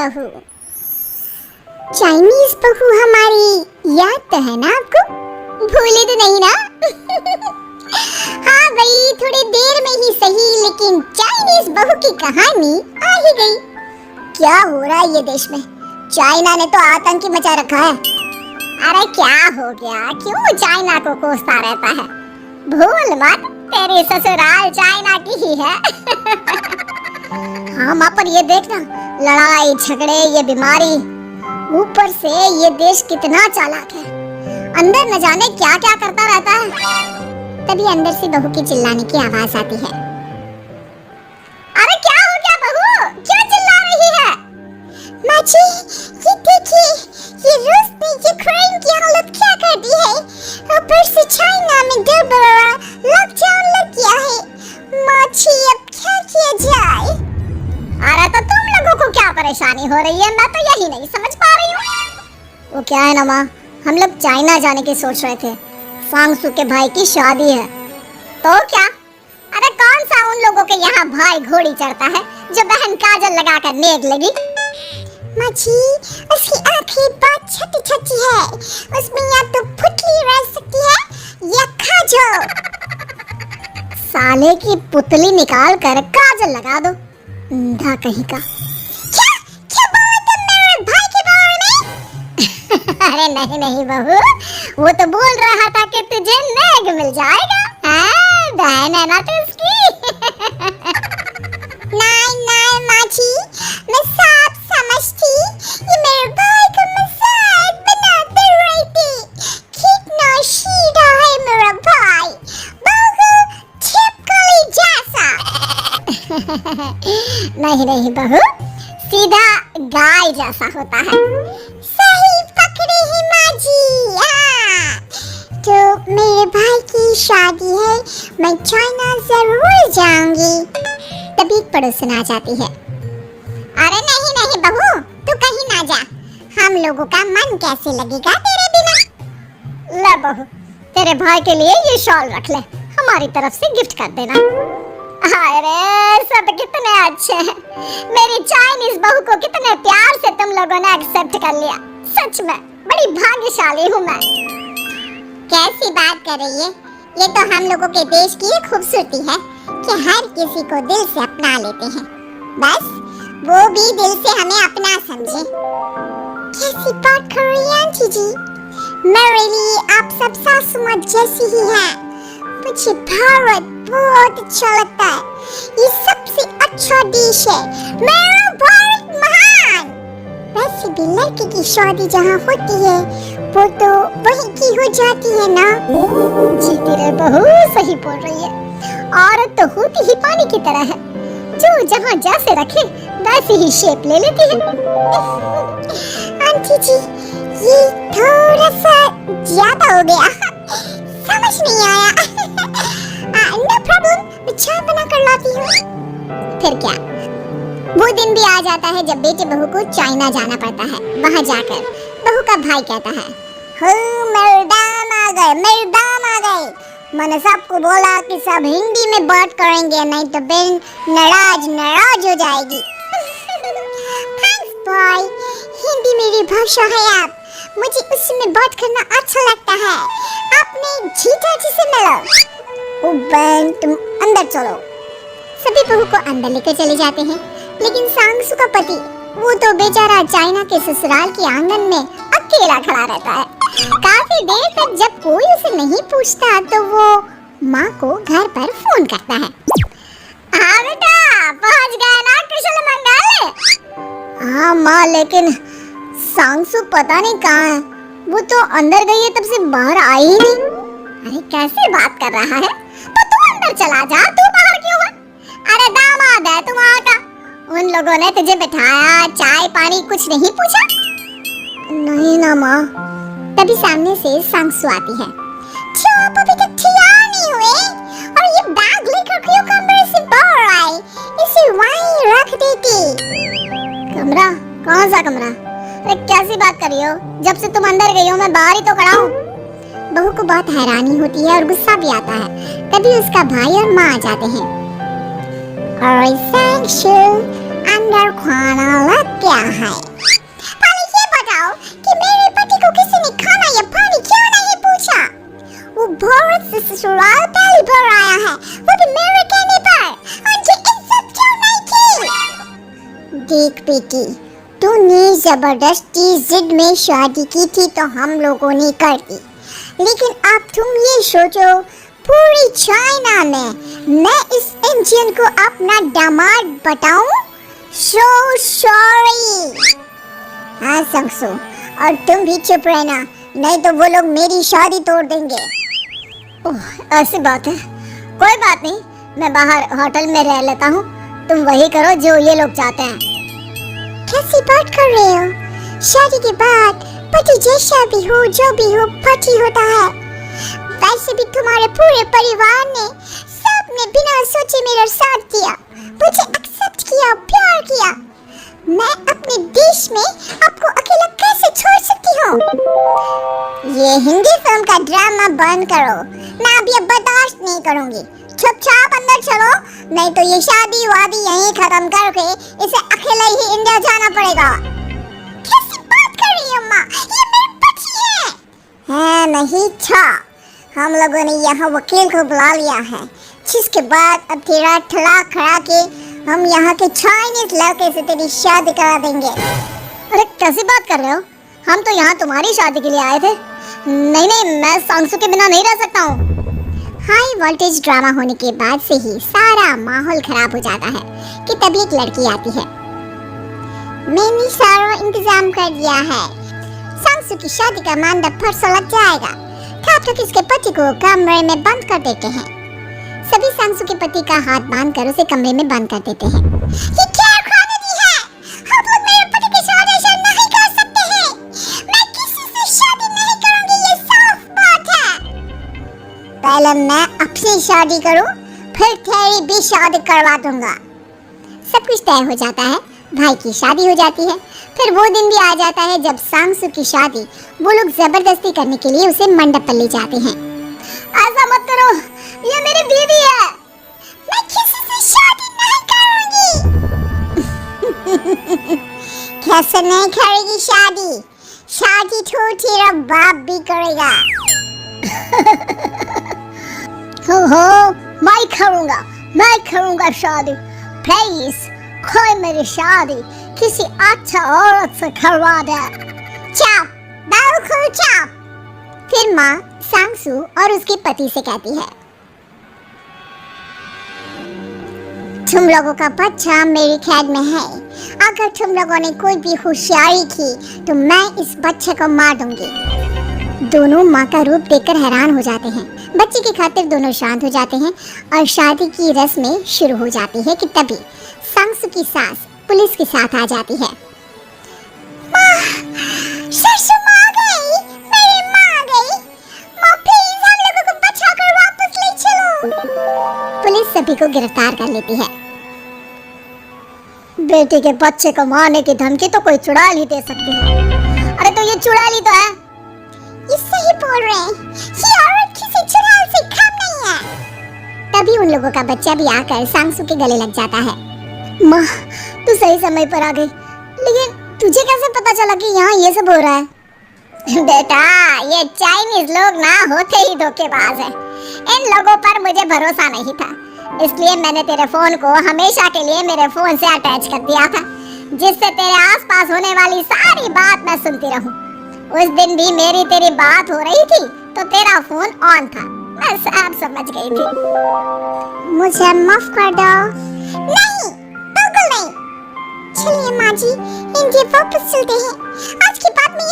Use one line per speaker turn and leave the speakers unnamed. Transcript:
बहू। चाइनीज बहू हमारी याद तो है ना आपको? भूले तो नहीं ना? हाँ भाई, थोड़ी देर में ही सही, लेकिन चाइनीज बहू की कहानी आ ही गई। क्या हो रहा है ये देश में? चाइना ने तो आतंक ही मचा रखा है। अरे क्या हो गया? क्यों चाइना को कोसता रहता है? भूल मत, तेरी ससुराल चाइना की ही है। हाँ माँ, पर ये देखना, लड़ाई झगड़े, ये बीमारी, ऊपर से ये देश कितना चालाक है। अंदर न जाने क्या क्या करता रहता है। तभी अंदर से बहू की चिल्लाने की आवाज आती है। अरे क्या हो गया बहू? क्यों चिल्ला रही है? माँ जी, ये देखिए, ये रूस ने यूक्रेन की हालत क्या कर दी है। ऊपर से चाइना में दोबारा लॉकडाउन लग गया है। माँ जी, अब क्या किया जाए? अरे तो तुम लोगों को क्या परेशानी हो रही है? मैं तो यही नहीं समझ पा रही हूँ। वो क्या है ना माँ, हम लोग चाइना जाने की सोच रहे थे। सांगसू के भाई की शादी है। तो क्या? अरे कौन सा उन लोगों के यहाँ भाई घोड़ी चढ़ता है जो बहन काजल लगाकर नेक लगी? माँ जी, उसकी आंखें बहुत छोटी छोटी है, उसमें या तो पुतली रह सकती है या काजल। साले की पुतली निकाल कर काजल लगा दो, अंधा कहीं का। क्या क्या बोला तुम मेरे भाई के बारे में? अरे नहीं नहीं बहू, वो तो बोल रहा था कि तुझे नेग मिल जाएगा। बहन है ना तू उसकी। नहीं नहीं माँ जी, मैं सब समझती, ये मेरे भाई का मजाक बनाते रही थी। कितना सीधा है मेरा भाई, बिल्कुल छिपकली जैसा। नहीं नहीं बहू, सीधा गाय जैसा होता है। सही पकड़े हैं माँ जी। हाँ, तो मेरे भाई की शादी है, मैं चाइना जरूर जाऊंगी। तभी एक पड़ोसन आ जाती है। अरे नहीं नहीं बहू, तू कहीं ना जा, हम लोगों का मन कैसे लगेगा तेरे बिना। ले बहू, तेरे भाई के लिए ये शॉल रख ले, हमारी तरफ से गिफ्ट कर देना। अरे सब कितने अच्छे हैं। मेरी चाइनीज बहू को कितने प्यार से तुम लोगों ने एक्सेप्ट कर लिया। सच में बड़ी भाग्यशाली हूँ मैं। कैसी बात कर रही है? ये तो हम लोगों के देश की खूबसूरती है कि हर किसी को दिल से अपना लेते हैं, बस वो भी दिल से हमें अपना समझे। कैसी बात कर रही हैं आंटी जी? मेरे लिए आप सब सासू माँ जैसी ही हैं। मुझे भारत बहुत अच्छा लगता है, ये सबसे अच्छा देश है। मेरा भारत महान। वैसे भी लड़के की शादी जहाँ होती है वो तो वहीं की हो जाती है ना? जी तेरे बहू सही बोल रही है। औरत तो होती ही पानी की तरह है, जो जहाँ जैसे रखे वैसे ही शेप ले लेती है। आंटी जी, ये थोड़ा सा ज्यादा हो गया, समझ नहीं आया। नो प्रॉब्लम, मैं चाय बना कर लाती हूँ। फिर क्या, वो दिन भी आ जाता है जब बेटे बहू को चाइना जाना पड़ता है। वहाँ जाकर बहू का भाई कहता है, मेरे दाम आ गए, मेरे दाम आ गए। मैंने सबको बोला कि सब हिंदी में बात करेंगे, नहीं तो बहन नाराज हो जाएगी। थैंक्स बॉय, हिंदी मेरी भाषा है। आप मुझे उसमें बात करना अच्छा लगता है। आपने जीजा जी से मिलो। ओ बहन, तुम अंदर चलो। सभी बहू को अंदर लेकर चले जाते हैं, लेकिन सांगसू का पति, वो तो बेचारा चाइना के ससुराल के आंगन में अकेला खड़ा रहता है। काफी देर तक जब कोई उसे नहीं पूछता तो वो माँ को घर पर फोन करता है। हाँ बेटा, पहुँच गए ना कुशल मंगल? हाँ माँ, लेकिन सांगसू पता नहीं कहाँ है। वो तो अंदर गई है, तब से बाहर आई ही नहीं। अरे कैसे बात कर रहा है? तो तू अंदर चला जा, तू बाहर क्यों है? अरे दामाद है तुम्हारा का, उन लोगों ने तुझे बिठाया, चाय पानी कुछ नहीं पूछा? नहीं ना माँ। तभी सामने से सांगसू आती है। आप अभी तक तैयार नहीं हुए और ये बैग लेकर क्यों कमरे से बाहर आए? इसे वहीं रख देती। कमरा? कौन सा कमरा? अरे कैसी बात कर रही हो? जब से तुम अंदर गई हो मैं बाहर ही तो खड़ा हूँ। बहू को बहुत हैरानी होती है और गुस्सा भी आता है। तभी उसका भाई और माँ आ जाते हैं। अंदर खाना लग गया है। पहले ये बताओ कि मेरे पति को किसी ने खाना या पानी क्यों नहीं पूछा? वो भारत से ससुराल पहली बार आया है, वो भी मेरे कहने पर। उनकी इज्जत क्यों नहीं की? देख बेटी, तूने जबरदस्ती जिद में शादी की थी तो हम लोगों ने कर दी, लेकिन अब तुम ये सोचो, पूरी चाइना में मैं इस इंडियन को अपना दामाद बताऊं? So sorry। हाँ संगसु, और तुम भी चुप रहना, नहीं तो वो लोग मेरी शादी तोड़ देंगे।
ओह, ऐसी बात है। कोई बात नहीं, मैं बाहर होटल में रह लेता हूँ, तुम वही करो जो ये लोग चाहते हैं।
कैसी बात कर रहे हो? शादी के बाद पति जैसा भी हो, जो भी हो, पति होता है। वैसे भी तुम्हारे पूरे परिवार ने सबने बिना सोचे मेरा साथ दिया, मुझे एक्सेप्ट किया, प्यार किया। मैं अपने देश में आपको अकेला कैसे छोड़ सकती हूँ? ये हिंदी फिल्म का ड्रामा बंद करो, मैं अब ये बर्दाश्त नहीं करूँगी। चुपचाप अंदर चलो, नहीं तो ये शादी वादी यहीं खत्म करके इसे अकेला ही इंडिया जाना पड़ेगा। कैसी बात कर रही हो माँ? ये मेरे पति है नहीं था। हम लोगों ने यहाँ वकील को बुला लिया है, जिसके बाद अब तेरा तलाक करा के हम यहाँ के चाइनीज लड़के से तेरी शादी करा देंगे।
अरे कैसी बात कर रहे हो? हम तो यहाँ तुम्हारी शादी के लिए आए थे। नहीं नहीं, मैं सांसू के बिना नहीं रह सकता हूँ।
हाई वोल्टेज ड्रामा होने के बाद से ही सारा माहौल खराब हो जाता है कि तभी एक लड़की आती है। मैंने सारा इंतजाम कर दिया है, सांसू की शादी का मंडप परसों लग जाएगा। तब तक इसके पति को कमरे में बंद कर देते हैं। सभी सांसू के पति का हाथ बांध कर उसे कमरे में बंद कर देते हैं। ये क्या खानदानी है? आप लोग मेरे पति के साथ ऐसा नहीं कर सकते हैं। मैं किसी से शादी नहीं करूंगी, ये साफ बात है। पहले मैं अपनी शादी करूं, फिर तेरी भी शादी करवा दूंगा। सब कुछ तय हो जाता है, भाई की शादी हो जाती है। फिर वो दिन भी आ जाता है जब सांसू की शादी वो लोग जबरदस्ती करने के लिए उसे मंडप पर ले जाते हैं।
ऐसा मत करो, ये मेरी बीवी है।
मैं किसी से शादी नहीं करूंगी। कैसे नहीं करेगी शादी? शादी तो तेरा बाप भी करेगा।
हो, मैं करूंगा शादी। प्लीज कोई मेरी शादी किसी अच्छा औरत से करवा दे।
चाप, बिल्कुल चाप। फिर माँ सांसू और उसके पति से कहती है, तुम लोगों का बच्चा मेरी कैद में है। अगर तुम लोगों ने कोई भी होशियारी की तो मैं इस बच्चे को मार दूंगी। दोनों माँ का रूप देखकर हैरान हो जाते हैं। बच्चे की खातिर दोनों शांत हो जाते हैं और शादी की रस्में शुरू हो जाती है कि तभी सांसू की सास पुलिस के साथ आ जाती है। सासू माँ आ गई, मेरी माँ आ गई। माँ प्लीज हम लोगों को बचाकर वापस ले चलो। पुलिस सभी को गिरफ्तार कर लेती है।
बेटे के बच्चे को मारने की धमकी तो कोई चुड़ैल ही दे सकती है। अरे तो ये चुड़ैल ही तो है।
ये सही बोल रहे हैं, ये औरत किसी चुड़ैल से कम नहीं है। तभी उन लोगों का बच्चा भी आकर सांसू के गले लग जाता है।
माँ, तू सही समय पर आ गई, लेकिन तुझे कैसे पता चला कि यहाँ ये सब हो रहा है?
बेटा, ये चाइनीज लोग ना होते ही धोखेबाज हैं। इन लोगों पर मुझे भरोसा नहीं था, इसलिए मैंने तेरे फोन को हमेशा के लिए मेरे फोन से अटैच कर दिया था, जिससे तेरे आसपास होने वाली सारी बात मैं सुनती रहूं। उस दिन भी मेरी तेरी बात हो रही थी तो तेरा फोन ऑन था, मैं सब समझ गई थी। मुझे माफ कर दो। नहीं, बिल्कुल नहीं। चलिए माँ जी, इंडिया वापस चलते हैं। आज की बात में